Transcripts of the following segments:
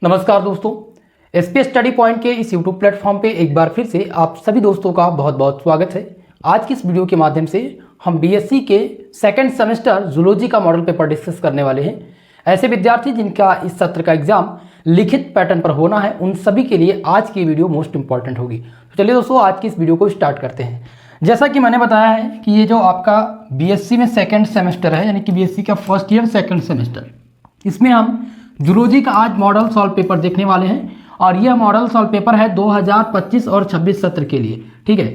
नमस्कार दोस्तों, SPS study point के इस यूट्यूब प्लेटफॉर्म पे एक बार फिर से आप सभी दोस्तों का बहुत बहुत स्वागत है। आज की इस वीडियो के माध्यम से हम बीएससी के सेकंड सेमेस्टर जूलॉजी का मॉडल पेपर डिस्कस करने वाले हैं। ऐसे विद्यार्थी जिनका इस सत्र का एग्जाम लिखित पैटर्न पर होना है, उन सभी के लिए आज की वीडियो मोस्ट इंपॉर्टेंट होगी। तो चलिए दोस्तों, आज की इस वीडियो को स्टार्ट करते हैं। जैसा कि मैंने बताया है कि ये जो आपका बीएससी में सेकेंड सेमेस्टर है, यानी कि बीएससी का फर्स्ट ईयर सेकेंड सेमेस्टर, इसमें हम जूलॉजी का आज मॉडल सॉल्व पेपर देखने वाले हैं। और यह मॉडल सॉल्व पेपर है 2025 और 26 सत्र के लिए। ठीक है,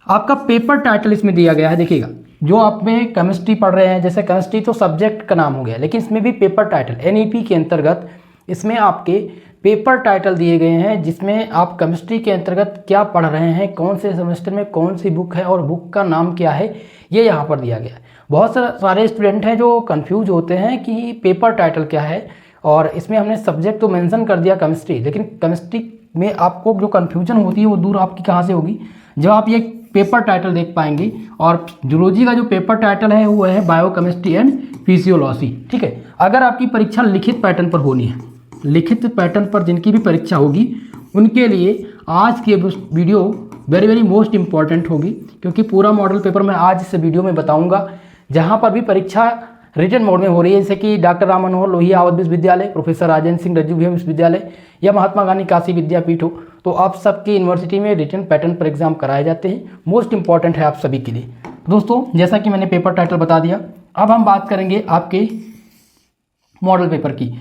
आपका पेपर टाइटल इसमें दिया गया है। देखिएगा, जो आप में केमिस्ट्री पढ़ रहे हैं, जैसे केमिस्ट्री तो सब्जेक्ट का नाम हो गया, लेकिन इसमें भी पेपर टाइटल एनईपी के अंतर्गत इसमें आपके पेपर टाइटल दिए गए हैं, जिसमें आप केमिस्ट्री के अंतर्गत क्या पढ़ रहे हैं, कौन से सेमेस्टर में कौन सी बुक है और बुक का नाम क्या है, ये यहाँ पर दिया गया है। बहुत सारे स्टूडेंट हैं जो कंफ्यूज होते हैं कि पेपर टाइटल क्या है, और इसमें हमने सब्जेक्ट तो मेंशन कर दिया केमिस्ट्री, लेकिन केमिस्ट्री में आपको जो कन्फ्यूजन होती है वो दूर आपकी कहाँ से होगी, जब आप ये पेपर टाइटल देख पाएंगे। और जूलॉजी का जो पेपर टाइटल है वो है बायोकेमिस्ट्री एंड फिजियोलॉजी। ठीक है, अगर आपकी परीक्षा लिखित पैटर्न पर होनी है, लिखित पैटर्न पर जिनकी भी परीक्षा होगी, उनके लिए आज की video very very most important होगी, क्योंकि पूरा मॉडल पेपर मैं आज इस वीडियो में बताऊंगा। जहां पर भी परीक्षा रिटन मोड में हो रही है, जैसे कि डॉक्टर राम मनोहर लोहिया अवध विश्वविद्यालय, प्रोफेसर राजेंद्र सिंह रज्जूभिया विश्वविद्यालय या महात्मा गांधी काशी विद्यापीठ हो, तो आप सबकी यूनिवर्सिटी में रिटन पैटर्न पर एग्जाम कराए जाते हैं। मोस्ट इंपॉर्टेंट है आप सभी के लिए। दोस्तों, जैसा कि मैंने पेपर टाइटल बता दिया, अब हम बात करेंगे आपके मॉडल पेपर की।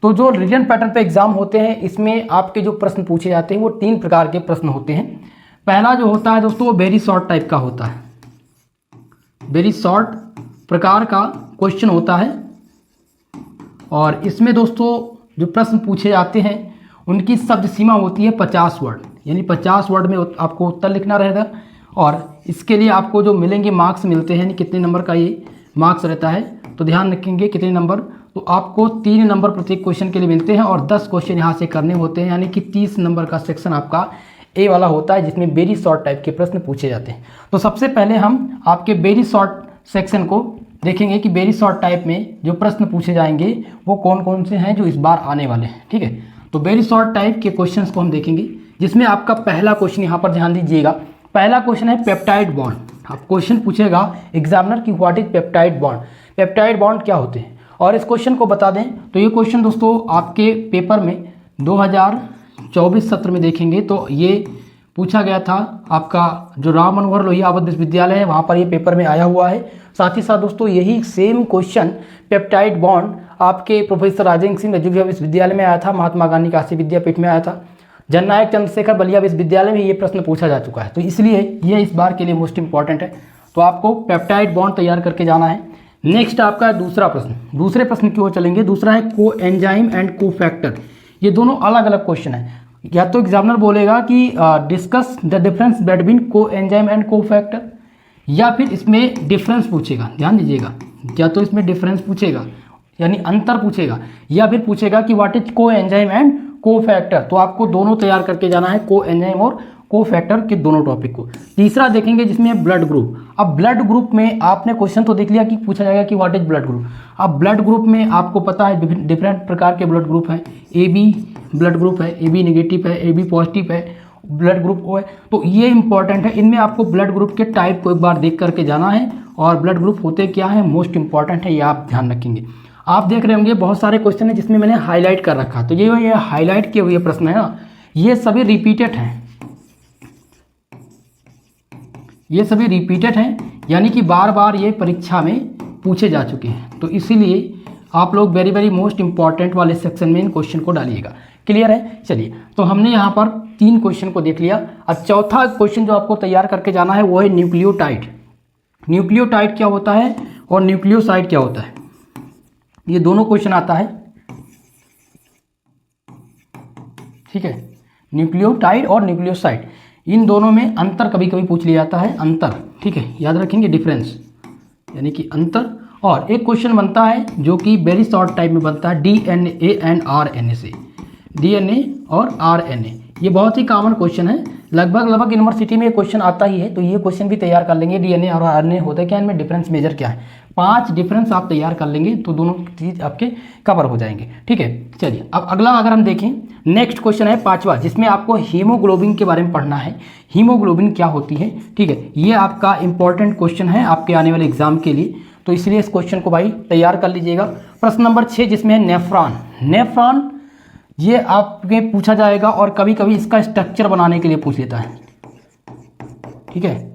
तो जो रिटन पैटर्न पर एग्जाम होते हैं, इसमें आपके जो प्रश्न पूछे जाते हैं वो 3 प्रकार के प्रश्न होते हैं। पहला जो होता है दोस्तों, वो वेरी शॉर्ट टाइप का होता है। वेरी शॉर्ट प्रकार का क्वेश्चन होता है, और इसमें दोस्तों जो प्रश्न पूछे जाते हैं उनकी शब्द सीमा होती है 50 वर्ड, यानी 50 वर्ड में आपको उत्तर लिखना रहेगा। और इसके लिए आपको जो मिलेंगे मार्क्स मिलते हैं, यानी कितने नंबर का ये मार्क्स रहता है, तो ध्यान रखेंगे कितने नंबर, तो आपको 3 नंबर प्रत्येक क्वेश्चन के लिए मिलते हैं, और 10 क्वेश्चन यहाँ से करने होते हैं, यानी कि 30 नंबर का सेक्शन आपका ए वाला होता है, जिसमें वेरी शॉर्ट टाइप के प्रश्न पूछे जाते हैं। तो सबसे पहले हम आपके वेरी शॉर्ट सेक्शन को देखेंगे कि वेरी शॉर्ट टाइप में जो प्रश्न पूछे जाएंगे वो कौन कौन से हैं जो इस बार आने वाले हैं। ठीक है, तो वेरी शॉर्ट टाइप के क्वेश्चंस को हम देखेंगे, जिसमें आपका पहला क्वेश्चन यहाँ पर ध्यान दीजिएगा। पहला क्वेश्चन है पेप्टाइड बॉन्ड। आप क्वेश्चन पूछेगा एग्जामिनर की what is peptide bond, peptide bond क्या होते हैं। और इस क्वेश्चन को बता दें तो ये क्वेश्चन दोस्तों आपके पेपर में 2024 सत्र में देखेंगे तो ये पूछा गया था। आपका जो राम मनोहर लोहिया अवध विश्वविद्यालय है, वहाँ पर ये पेपर में आया हुआ है। साथ ही साथ दोस्तों यही सेम क्वेश्चन पेप्टाइड बॉन्ड आपके प्रोफेसर राजेंद्र सिंह रज्जूभिया विश्वविद्यालय में आया था, महात्मा गांधी काशी विद्यापीठ में आया था, जननायक चंद्रशेखर बलिया विश्वविद्यालय में ये प्रश्न पूछा जा चुका है। तो इसलिए ये इस बार के लिए मोस्ट इंपॉर्टेंट है। तो आपको पेप्टाइड बॉन्ड तैयार करके जाना है। नेक्स्ट आपका दूसरा प्रश्न, दूसरे प्रश्न की ओर चलेंगे। दूसरा है को एंजाइम एंड को फैक्टर। ये दोनों अलग अलग क्वेश्चन है। या तो एग्जामिनर बोलेगा कि डिस्कस द डिफरेंस बिटवीन को एंजाइम एंड को फैक्टर, या फिर इसमें डिफरेंस पूछेगा। ध्यान दीजिएगा, या तो इसमें डिफरेंस पूछेगा यानी अंतर पूछेगा, या फिर पूछेगा कि व्हाट इज को एंजाइम एंड को फैक्टर। तो आपको दोनों तैयार करके जाना है, को एंजाइम और को फैक्टर के दोनों टॉपिक को। तीसरा देखेंगे जिसमें ब्लड ग्रुप। अब ब्लड ग्रुप में आपने क्वेश्चन तो देख लिया कि पूछा जाएगा कि व्हाट इज ब्लड ग्रुप। अब ब्लड ग्रुप में आपको पता है डिफरेंट प्रकार के ब्लड ग्रुप हैं। ए बी ब्लड ग्रुप है, ए बी नेगेटिव है, ए बी पॉजिटिव है, ब्लड ग्रुप ओ है। तो ये इंपॉर्टेंट है। इनमें आपको ब्लड ग्रुप के टाइप को एक बार देख करके जाना है, और ब्लड ग्रुप होते क्या है मोस्ट इंपॉर्टेंट है, ये आप ध्यान रखेंगे। आप देख रहे होंगे बहुत सारे क्वेश्चन है जिसमें मैंने हाईलाइट कर रखा, तो ये हाईलाइट किए हुए प्रश्न है ना, ये सभी रिपीटेड हैं। ये सभी रिपीटेड हैं, यानी कि बार बार ये परीक्षा में पूछे जा चुके हैं। तो इसीलिए आप लोग वेरी वेरी मोस्ट इंपॉर्टेंट वाले सेक्शन में इन क्वेश्चन को डालिएगा। क्लियर है? चलिए, तो हमने यहाँ पर 3 क्वेश्चन को देख लिया। अब चौथा क्वेश्चन जो आपको तैयार करके जाना है वो है न्यूक्लियोटाइड। न्यूक्लियोटाइड क्या होता है और न्यूक्लियोसाइड क्या होता है, ये दोनों क्वेश्चन आता है। ठीक है, न्यूक्लियोटाइड और न्यूक्लियोसाइड, इन दोनों में अंतर कभी कभी पूछ लिया जाता है, अंतर। ठीक है, याद रखेंगे डिफरेंस यानी कि अंतर। और एक क्वेश्चन बनता है जो कि वेरी शॉर्ट टाइप में बनता है, डीएनए एंड आरएनए से। डीएनए और आरएनए, ये बहुत ही कॉमन क्वेश्चन है, लगभग यूनिवर्सिटी में ये क्वेश्चन आता ही है, तो ये क्वेश्चन भी तैयार कर लेंगे। डीएनए और आरएनए होता है क्या, इनमें डिफरेंस मेजर क्या है, 5 डिफरेंस आप तैयार कर लेंगे तो दोनों चीज आपके कवर हो जाएंगे। ठीक है, चलिए अब अगला अगर हम देखें, नेक्स्ट क्वेश्चन है 5वां, जिसमें आपको हीमोग्लोबिन के बारे में पढ़ना है। हीमोग्लोबिन क्या होती है, ठीक है, ये आपका इंपॉर्टेंट क्वेश्चन है आपके आने वाले एग्जाम के लिए, तो इसलिए इस क्वेश्चन को भाई तैयार कर लीजिएगा। प्रश्न नंबर 6 जिसमें है नेफ्रॉन। नेफ्रॉन ये आपके पूछा जाएगा और कभी कभी इसका स्ट्रक्चर बनाने के लिए पूछ लेता है। ठीक है,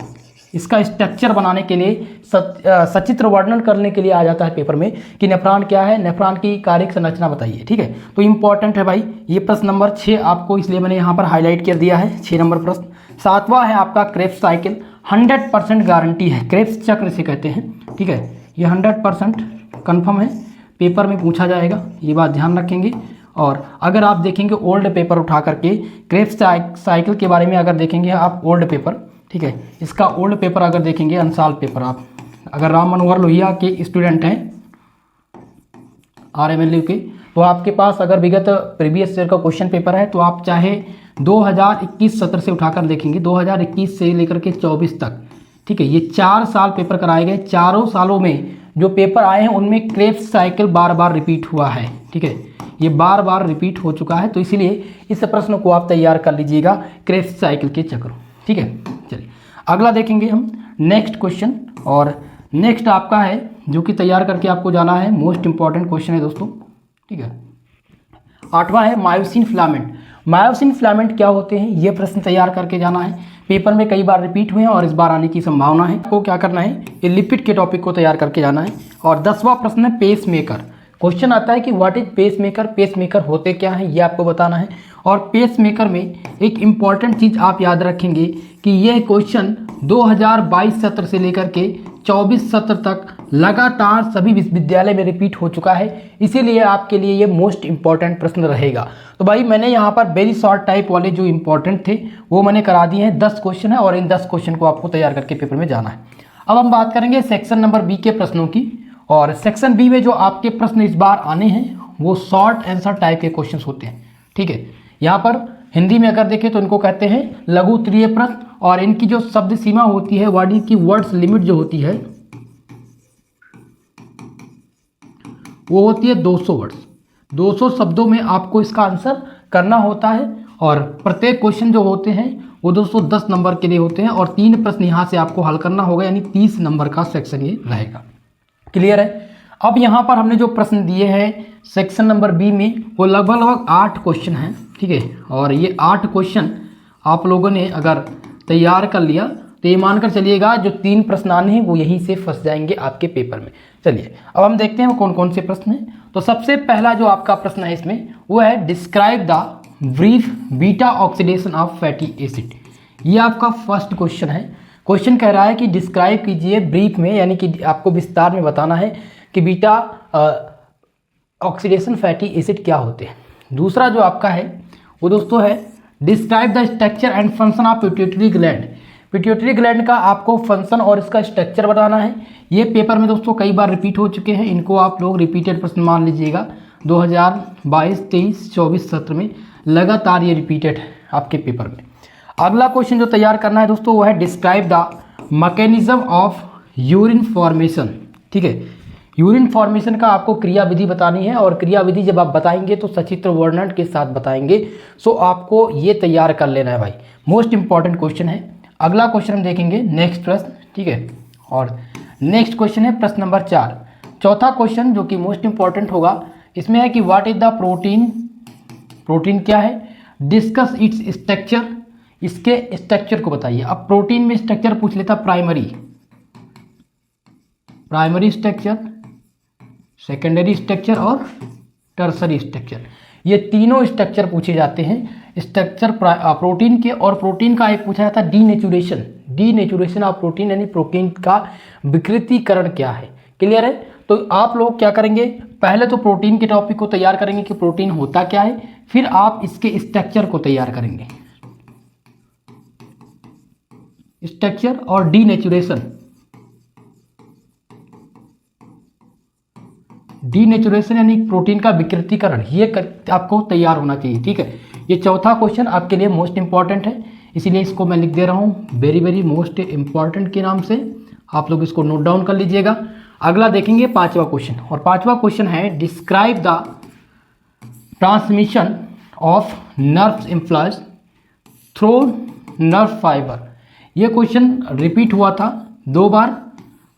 इसका स्ट्रक्चर बनाने के लिए सचित्र वर्णन करने के लिए आ जाता है पेपर में कि नेफ्रॉन क्या है, नेफ्रॉन की कार्यक संरचना बताइए। ठीक है, तो इंपॉर्टेंट है भाई ये प्रश्न नंबर 6 आपको, इसलिए मैंने यहाँ पर हाईलाइट कर दिया है 6 नंबर प्रश्न। 7वां है आपका क्रेब्स साइकिल, 100% गारंटी है, क्रेब्स चक्र से कहते हैं। ठीक है, ये 100% कन्फर्म है, पेपर में पूछा जाएगा, ये बात ध्यान रखेंगे। और अगर आप देखेंगे ओल्ड पेपर उठा करके क्रेब्स साइकिल के बारे में अगर देखेंगे आप ओल्ड पेपर, ठीक है, इसका ओल्ड पेपर अगर देखेंगे अनसाल्व पेपर, आप अगर राम मनोहर लोहिया के स्टूडेंट हैं RMLU के, तो आपके पास अगर विगत प्रीवियस ईयर का क्वेश्चन पेपर है तो आप चाहे 2021 सत्र से उठाकर देखेंगे, 2021 से लेकर के 24 तक। ठीक है, ये 4 साल पेपर कराए गए, चारों सालों में जो पेपर आए हैं उनमें क्रेब्स साइकिल बार बार रिपीट हुआ है। ठीक है, ये बार बार रिपीट हो चुका है, तो इसीलिए इस प्रश्न को आप तैयार कर लीजिएगा, क्रेब्स साइकिल के चक्र। ठीक है, चलिए अगला देखेंगे हम नेक्स्ट क्वेश्चन, और नेक्स्ट आपका है जो कि तैयार करके आपको जाना है, मोस्ट इंपॉर्टेंट क्वेश्चन है दोस्तों। ठीक है, 8वां है मायोसिन फिलामेंट। मायोसिन फिलामेंट क्या होते हैं, ये प्रश्न तैयार करके जाना है, पेपर में कई बार रिपीट हुए हैं और इस बार आने की संभावना है। आपको क्या करना है, ये लिपिड के टॉपिक को तैयार करके जाना है। और 10वां प्रश्न है पेस मेकर। क्वेश्चन आता है कि what is pacemaker, pacemaker होते क्या हैं, ये आपको बताना है। और पेस मेकर में एक इम्पॉर्टेंट चीज़ आप याद रखेंगे कि यह क्वेश्चन 2022 सत्र से लेकर के 24 सत्र तक लगातार सभी विश्वविद्यालय में रिपीट हो चुका है, इसीलिए आपके लिए ये मोस्ट इंपॉर्टेंट प्रश्न रहेगा। तो भाई मैंने यहाँ पर वेरी शॉर्ट टाइप वाले जो इंपॉर्टेंट थे वो मैंने करा दिए हैं, 10 क्वेश्चन है और इन 10 क्वेश्चन को आपको तैयार करके पेपर में जाना है। अब हम बात करेंगे सेक्शन नंबर बी के प्रश्नों की, और सेक्शन बी में जो आपके प्रश्न इस बार आने हैं वो शॉर्ट आंसर टाइप के क्वेश्चन होते हैं। ठीक है, यहाँ पर हिंदी में अगर देखें तो इनको कहते हैं लघु उत्तरीय प्रश्न, और इनकी जो शब्द सीमा होती है, वाणी की वर्ड्स लिमिट जो होती है वो होती है 200 वर्ड्स। 200 शब्दों में आपको इसका आंसर करना होता है, और प्रत्येक क्वेश्चन जो होते हैं वो 210 नंबर के लिए होते हैं, और 3 प्रश्न यहाँ से आपको हल करना होगा, यानी 30 नंबर का सेक्शन ये रहेगा। क्लियर है। अब यहाँ पर हमने जो प्रश्न दिए हैं सेक्शन नंबर बी में वो लगभग 8 क्वेश्चन हैं। ठीक है, और ये 8 क्वेश्चन आप लोगों ने अगर तैयार कर लिया तो ये मानकर चलिएगा जो 3 प्रश्न आने हैं वो यहीं से फंस जाएंगे आपके पेपर में। चलिए अब हम देखते हैं वो कौन कौन से प्रश्न हैं। तो सबसे पहला जो आपका प्रश्न है इसमें वो है describe the brief beta oxidation of fatty acid. ये आपका फर्स्ट क्वेश्चन है। क्वेश्चन कह रहा है कि डिस्क्राइब कीजिए ब्रीफ में, यानी कि आपको विस्तार में बताना है कि बीटा ऑक्सीडेशन फैटी एसिड क्या होते हैं। दूसरा जो आपका है वो दोस्तों है describe the structure and function of pituitary gland. Pituitary gland का आपको फंक्शन और इसका स्ट्रक्चर बताना है। ये पेपर में दोस्तों कई बार रिपीट हो चुके हैं, इनको आप लोग रिपीटेड प्रश्न मान लीजिएगा। 2022, 23, 24 सत्र में लगातार ये रिपीटेड है आपके पेपर में। अगला क्वेश्चन जो तैयार करना है दोस्तों वो है describe the mechanism of urine formation. ठीक है, यूरिन फॉर्मेशन का आपको क्रिया विधि बतानी है, और क्रिया विधि जब आप बताएंगे तो सचित्र वर्णन के साथ बताएंगे। सो आपको ये तैयार कर लेना है भाई, मोस्ट इंपॉर्टेंट क्वेश्चन है। अगला क्वेश्चन हम देखेंगे नेक्स्ट प्रश्न। ठीक है, और नेक्स्ट क्वेश्चन है प्रश्न नंबर 4। चौथा क्वेश्चन जो कि मोस्ट इंपॉर्टेंट होगा इसमें है कि what is the protein. Protein क्या है, डिस्कस इट्स स्ट्रक्चर, इसके स्ट्रक्चर को बताइए। अब प्रोटीन में स्ट्रक्चर पूछ लेता प्राइमरी स्ट्रक्चर, सेकेंडरी स्ट्रक्चर और टर्सरी स्ट्रक्चर, ये तीनों स्ट्रक्चर पूछे जाते हैं स्ट्रक्चर प्रोटीन के। और प्रोटीन का एक पूछा जाता है डीनेचुरेशन, डीनेचुरेशन ऑफ प्रोटीन, यानी प्रोटीन का विकृतीकरण क्या है। क्लियर है। तो आप लोग क्या करेंगे, पहले तो प्रोटीन के टॉपिक को तैयार करेंगे कि प्रोटीन होता क्या है, फिर आप इसके स्ट्रक्चर को तैयार करेंगे, स्ट्रक्चर और डीनेचुरेशन, डीनेचुरेशन यानी प्रोटीन का विकृतीकरण, ये आपको तैयार होना चाहिए। ठीक है, ये चौथा क्वेश्चन आपके लिए मोस्ट इंपॉर्टेंट है, इसीलिए इसको मैं लिख दे रहा हूँ वेरी वेरी मोस्ट इंपॉर्टेंट के नाम से, आप लोग इसको नोट डाउन कर लीजिएगा। अगला देखेंगे पांचवा क्वेश्चन, और पांचवा क्वेश्चन है describe the transmission of nerve impulse through nerve fibre. ये क्वेश्चन रिपीट हुआ था 2 बार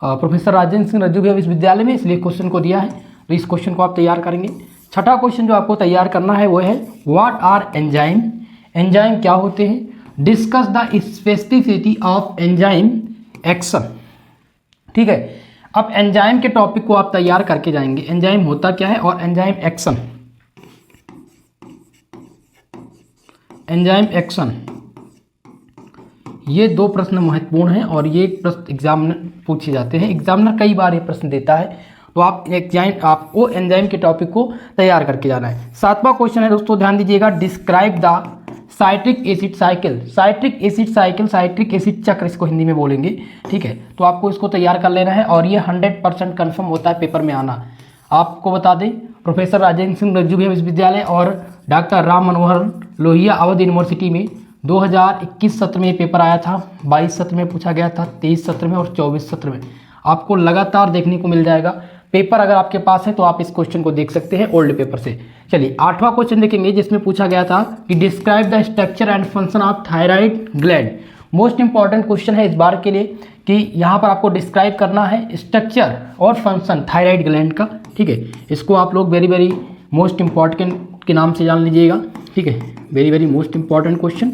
प्रोफेसर राजेंद्र सिंह रज्जू विश्वविद्यालय में, इसलिए क्वेश्चन को दिया है, तो इस क्वेश्चन को आप तैयार करेंगे। छठा क्वेश्चन जो आपको तैयार करना है वो है व्हाट आर एंजाइम, एंजाइम क्या होते हैं, discuss the specificity of enzyme action. ठीक है, अब एंजाइम के टॉपिक को आप तैयार करके जाएंगे, एंजाइम होता क्या है और एंजाइम एक्शन, एंजाइम एक्शन, ये 2 प्रश्न महत्वपूर्ण हैं और ये प्रश्न एग्जाम में पूछे जाते हैं, एग्जामिनर कई बार ये प्रश्न देता है, तो आपको एंजाइम के टॉपिक को तैयार करके जाना है। 7वां क्वेश्चन है दोस्तों, ध्यान दीजिएगा, describe the citric acid cycle, citric acid cycle, citric acid चक्र इसको हिंदी में बोलेंगे। ठीक है, तो आपको इसको तैयार कर लेना है और ये 100% कन्फर्म होता है पेपर में आना। आपको बता दें प्रोफेसर राजेंद्र सिंह रज्जू विश्वविद्यालय और डॉक्टर राम मनोहर लोहिया अवध यूनिवर्सिटी में 2021 सत्र में पेपर आया था, 22 सत्र में पूछा गया था, 23 सत्र में और 24 सत्र में आपको लगातार देखने को मिल जाएगा। पेपर अगर आपके पास है तो आप इस क्वेश्चन को देख सकते हैं ओल्ड पेपर से। चलिए 8वां क्वेश्चन देखेंगे, जिसमें पूछा गया था कि describe the structure and function of thyroid gland. Most important question है इस बार के लिए कि यहाँ पर आपको डिस्क्राइब करना है स्ट्रक्चर और फंक्शन थायराइड ग्लैंड का। ठीक है, इसको आप लोग वेरी वेरी मोस्ट इंपॉर्टेंट के नाम से जान लीजिएगा। ठीक है, very very most important question,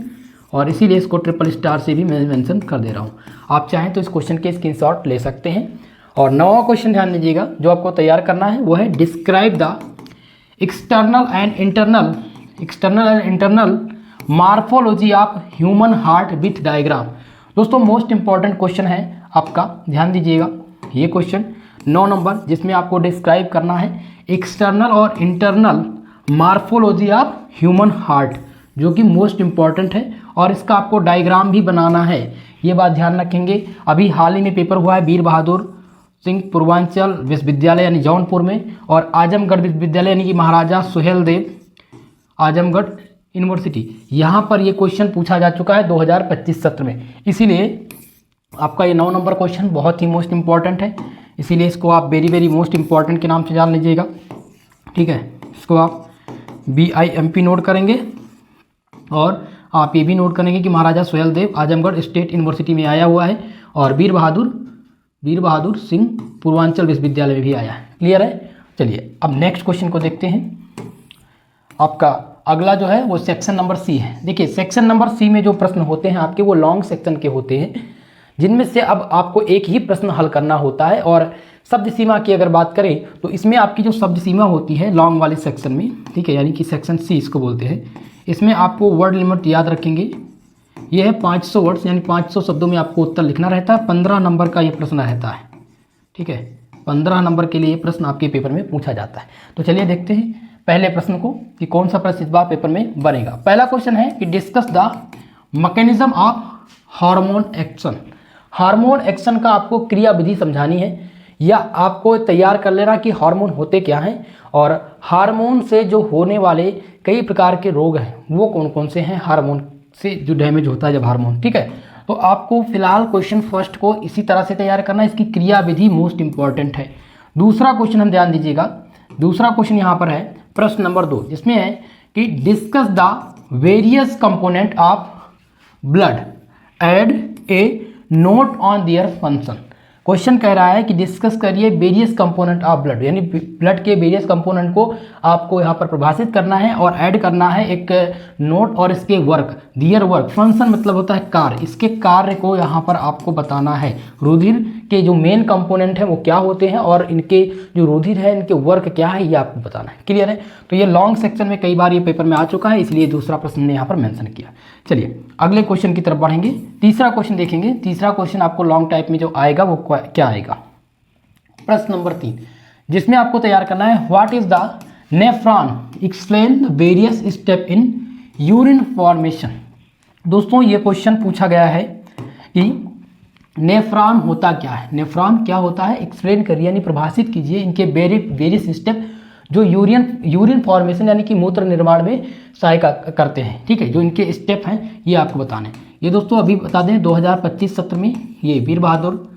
और इसीलिए इसको ट्रिपल स्टार से भी मैं मेंशन कर दे रहा हूँ। आप चाहें तो इस क्वेश्चन के स्क्रीनशॉट ले सकते हैं। और 9वां क्वेश्चन ध्यान दीजिएगा, जो आपको तैयार करना है वो है describe the external and internal morphology of human heart with diagram. दोस्तों मोस्ट इंपॉर्टेंट क्वेश्चन है आपका, ध्यान दीजिएगा, ये क्वेश्चन 9 नंबर, जिसमें आपको डिस्क्राइब करना है एक्सटर्नल और internal morphology of human heart, जो कि मोस्ट इंपॉर्टेंट है, और इसका आपको डायग्राम भी बनाना है, ये बात ध्यान रखेंगे। अभी हाल ही में पेपर हुआ है वीर बहादुर सिंह पूर्वांचल विश्वविद्यालय यानी जौनपुर में, और आजमगढ़ विश्वविद्यालय यानी कि महाराजा सुहेलदेव आजमगढ़ यूनिवर्सिटी, यहाँ पर ये क्वेश्चन पूछा जा चुका है 2025 सत्र में, इसीलिए आपका ये 9 नंबर क्वेश्चन बहुत ही मोस्ट इंपॉर्टेंट है, इसीलिए इसको आप वेरी वेरी मोस्ट इंपॉर्टेंट के नाम से जान लीजिएगा। ठीक है, इसको आप BIMP नोट करेंगे, और आप ये भी नोट करेंगे कि महाराजा सुहेलदेव आजमगढ़ स्टेट यूनिवर्सिटी में आया हुआ है, और वीर बहादुर सिंह पूर्वांचल विश्वविद्यालय में भी आया है। क्लियर है? चलिए अब नेक्स्ट क्वेश्चन को देखते हैं। आपका अगला जो है वो सेक्शन नंबर C है। देखिए सेक्शन नंबर C में जो प्रश्न होते हैं आपके वो लॉन्ग सेक्शन के होते हैं, जिनमें से अब आपको एक ही प्रश्न हल करना होता है। और शब्द सीमा की अगर बात करें तो इसमें आपकी जो शब्द सीमा होती है लॉन्ग वाले सेक्शन में, ठीक है, यानी कि सेक्शन C इसको बोलते हैं, इसमें आपको वर्ड लिमिट याद रखेंगे, यह है 500 वर्ड्स, यानी 500 शब्दों में आपको उत्तर लिखना रहता है। 15 नंबर का ये प्रश्न रहता है। ठीक है, 15 नंबर के लिए प्रश्न आपके पेपर में पूछा जाता है। तो चलिए देखते हैं पहले प्रश्न को कि कौन सा प्रश्न इस बार पेपर में बनेगा। पहला क्वेश्चन है कि discuss the mechanism of hormone action. Hormone action का आपको क्रिया विधि समझानी है, या आपको तैयार कर लेना कि हार्मोन होते क्या हैं, और हार्मोन से जो होने वाले कई प्रकार के रोग हैं वो कौन कौन से हैं, हार्मोन से जो डैमेज होता है जब हार्मोन। ठीक है, तो आपको फिलहाल क्वेश्चन फर्स्ट को इसी तरह से तैयार करना है, इसकी क्रिया विधि मोस्ट इंपॉर्टेंट है। दूसरा क्वेश्चन हम ध्यान दीजिएगा, दूसरा क्वेश्चन यहाँ पर है प्रश्न नंबर 2, जिसमें है कि discuss the various component of blood, add a note on their function. Question कह रहा है कि डिस्कस करिए वेरियस कंपोनेंट ऑफ ब्लड, यानी ब्लड के वेरियस कंपोनेंट को आपको यहाँ पर परिभाषित करना है और ऐड करना है एक नोट, और इसके वर्क, दियर वर्क, फंक्शन मतलब होता है कार्य, इसके कार्य को यहाँ पर आपको बताना है। रुधिर के जो मेन कंपोनेंट है वो क्या होते हैं, और इनके जो रुधिर है इनके वर्क क्या है ये आपको बताना है। क्लियर है? तो ये लॉन्ग सेक्शन में कई बार ये पेपर में आ चुका है, इसलिए दूसरा प्रश्न ने यहाँ पर मेंशन किया। चलिए अगले क्वेश्चन की तरफ बढ़ेंगे। तीसरा क्वेश्चन देखेंगे। तीसरा क्वेश्चन आपको लॉन्ग टाइप में जो आएगा वो क्या आएगा, प्रश्न नंबर 3, जिसमें आपको तैयार करना है what is the nephron, explain the various step in urine formation. दोस्तों ये क्वेश्चन पूछा गया है कि नेफ्रॉन होता क्या है, नेफ्रॉन क्या होता है, एक्सप्लेन करिए यानी परिभाषित कीजिए इनके वेरियस स्टेप जो यूरिन फॉर्मेशन यानी कि मूत्र निर्माण में सहायता करते हैं। ठीक है, जो इनके स्टेप हैं ये आपको बताने हैं। ये दोस्तों अभी बता दें 2025 सत्र में ये वीर बहादुर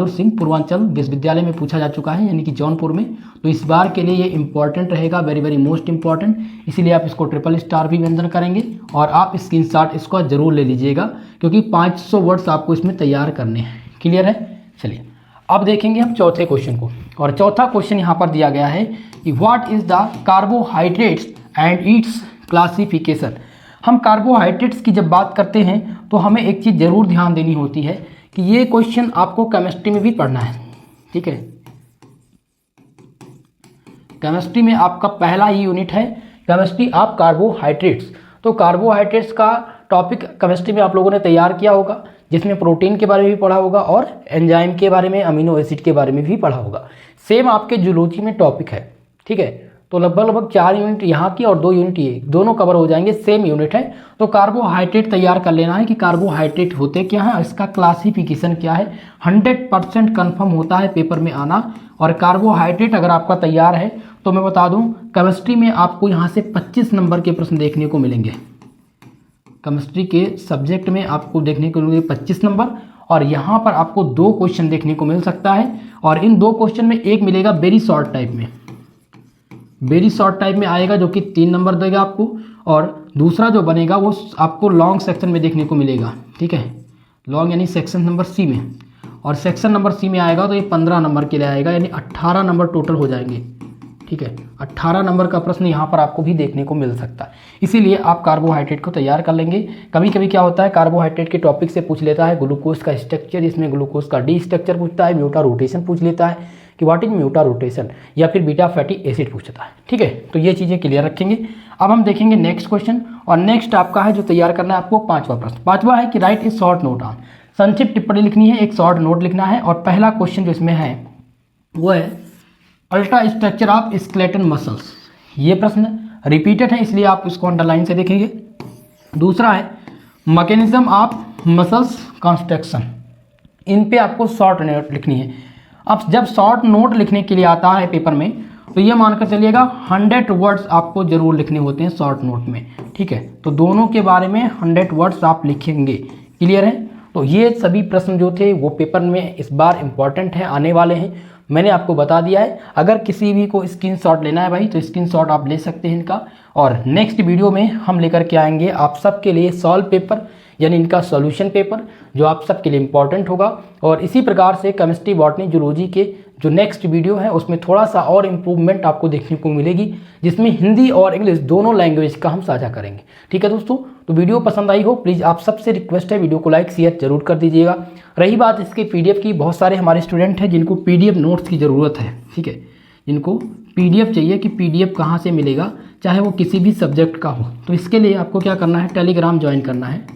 सिंह पूर्वांचल विश्वविद्यालय में पूछा जा चुका है, यानी कि जौनपुर में। तो इस बार के लिए ये इंपॉर्टेंट रहेगा, वेरी वेरी मोस्ट इंपॉर्टेंट, इसीलिए आप इसको ट्रिपल स्टार भी मेंशन करेंगे और आप स्क्रीनशॉट इसको जरूर ले लीजिएगा, क्योंकि 500 वर्ड्स आपको इसमें तैयार करने हैं। क्लियर है? चलिए अब देखेंगे हम चौथे क्वेश्चन को, और चौथा क्वेश्चन यहाँ पर दिया गया है कि what is the carbohydrates and it's classification. हम कार्बोहाइड्रेट्स की जब बात करते हैं तो हमें एक चीज़ जरूर ध्यान देनी होती है कि ये क्वेश्चन आपको केमिस्ट्री में भी पढ़ना है। ठीक है, केमिस्ट्री में आपका पहला ही यूनिट है केमिस्ट्री ऑफ कार्बोहाइड्रेट्स। तो कार्बोहाइड्रेट्स का टॉपिक केमिस्ट्री में आप लोगों ने तैयार किया होगा, जिसमें प्रोटीन के बारे में भी पढ़ा होगा और एंजाइम के बारे में, अमीनो एसिड के बारे में भी पढ़ा होगा। सेम आपके जूलॉजी में टॉपिक है। ठीक है, तो लगभग 4 यूनिट यहाँ की और 2 यूनिट ये, दोनों कवर हो जाएंगे, सेम यूनिट है। तो कार्बोहाइड्रेट तैयार कर लेना है कि कार्बोहाइड्रेट होते क्या है, इसका क्लासिफिकेशन क्या है। 100% कन्फर्म होता है पेपर में आना। और कार्बोहाइड्रेट अगर आपका तैयार है तो मैं बता दूं केमिस्ट्री में आपको यहाँ से 25 नंबर के प्रश्न देखने को मिलेंगे। केमिस्ट्री के सब्जेक्ट में आपको देखने को मिलेंगे 25 नंबर, और यहाँ पर आपको 2 क्वेश्चन देखने को मिल सकता है। और इन 2 क्वेश्चन में एक मिलेगा वेरी शॉर्ट टाइप में, वेरी शॉर्ट टाइप में आएगा जो कि 3 नंबर देगा आपको, और दूसरा जो बनेगा वो आपको लॉन्ग सेक्शन में देखने को मिलेगा। ठीक है, लॉन्ग यानी सेक्शन नंबर सी में, और सेक्शन नंबर सी में आएगा तो ये 15 नंबर के लिए आएगा, यानी 18 नंबर टोटल हो जाएंगे। ठीक है, 18 नंबर का प्रश्न यहाँ पर आपको भी देखने को मिल सकता है, इसीलिए आप कार्बोहाइड्रेट को तैयार कर लेंगे। कभी कभी क्या होता है कार्बोहाइड्रेट के टॉपिक से पूछ लेता है ग्लूकोज का स्ट्रक्चर, इसमें ग्लूकोज का डी स्ट्रक्चर पूछता है, म्यूटा रोटेशन पूछ लेता है कि व्हाट इज म्यूटा रोटेशन, या फिर बीटा फैटी एसिड पूछता है। ठीक है, तो ये चीज़ें क्लियर रखेंगे। अब हम देखेंगे नेक्स्ट क्वेश्चन, और नेक्स्ट आपका है जो तैयार करना है आपको 5वां प्रश्न। 5वां है कि right is short note on, संक्षिप्त टिप्पणी लिखनी है, एक शॉर्ट नोट लिखना है। और पहला क्वेश्चन जो इसमें है वो है ultra structure of skeleton muscles. ये प्रश्न रिपीटेड है, इसलिए आप इसको अंडरलाइन से देखेंगे। दूसरा है मैकेनिज्म ऑफ मसल्स कंस्ट्रक्शन, इन पे आपको शॉर्ट नोट लिखनी है। अब जब शॉर्ट नोट लिखने के लिए आता है पेपर में तो ये मानकर चलिएगा 100 वर्ड्स आपको जरूर लिखने होते हैं शॉर्ट नोट में। ठीक है, तो दोनों के बारे में 100 वर्ड्स आप लिखेंगे। क्लियर है? तो ये सभी प्रश्न जो थे वो पेपर में इस बार इंपॉर्टेंट है, आने वाले हैं, मैंने आपको बता दिया है। अगर किसी भी को स्क्रीनशॉट लेना है भाई तो स्क्रीनशॉट आप ले सकते हैं इनका। और नेक्स्ट वीडियो में हम लेकर के आएंगे आप सबके लिए सॉल्व पेपर, यानी इनका सॉल्यूशन पेपर, जो आप सबके लिए इंपॉर्टेंट होगा। और इसी प्रकार से केमिस्ट्री, बॉटनी, जूलॉजी के जो नेक्स्ट वीडियो है उसमें थोड़ा सा और इम्प्रूवमेंट आपको देखने को मिलेगी, जिसमें हिंदी और इंग्लिश दोनों लैंग्वेज का हम साझा करेंगे। ठीक है दोस्तों, तो वीडियो पसंद आई हो प्लीज़ आप सबसे रिक्वेस्ट है वीडियो को लाइक शेयर जरूर कर दीजिएगा। रही बात इसके PDF की, बहुत सारे हमारे स्टूडेंट हैं जिनको PDF नोट्स की ज़रूरत है। ठीक है, जिनको PDF चाहिए कि PDF कहाँ से मिलेगा, चाहे वो किसी भी सब्जेक्ट का हो, तो इसके लिए आपको क्या करना है, टेलीग्राम ज्वाइन करना है,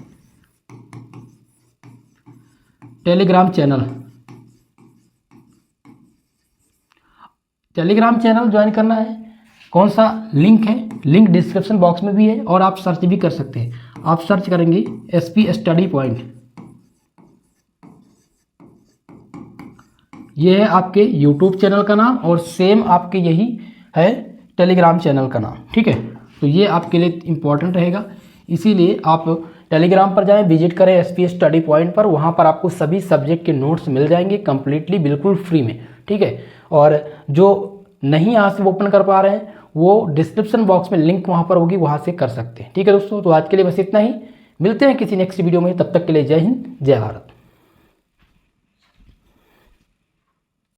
टेलीग्राम चैनल ज्वाइन करना है। कौन सा लिंक है, लिंक डिस्क्रिप्शन बॉक्स में भी है, और आप सर्च भी कर सकते हैं। आप सर्च करेंगे SP स्टडी पॉइंट, ये है आपके YouTube चैनल का नाम, और सेम आपके यही है टेलीग्राम चैनल का नाम। ठीक है, तो ये आपके लिए इम्पोर्टेंट रहेगा, इसीलिए आप टेलीग्राम पर जाएं, विजिट करें SP स्टडी पॉइंट पर, वहाँ पर आपको सभी सब्जेक्ट के नोट्स मिल जाएंगे कंप्लीटली बिल्कुल फ्री में। ठीक है, और जो नहीं यहाँ से ओपन कर पा रहे हैं वो डिस्क्रिप्शन बॉक्स में लिंक वहाँ पर होगी, वहाँ से कर सकते हैं। ठीक है दोस्तों, तो आज के लिए बस इतना ही, मिलते हैं किसी नेक्स्ट वीडियो में, तब तक के लिए जय हिंद जय भारत।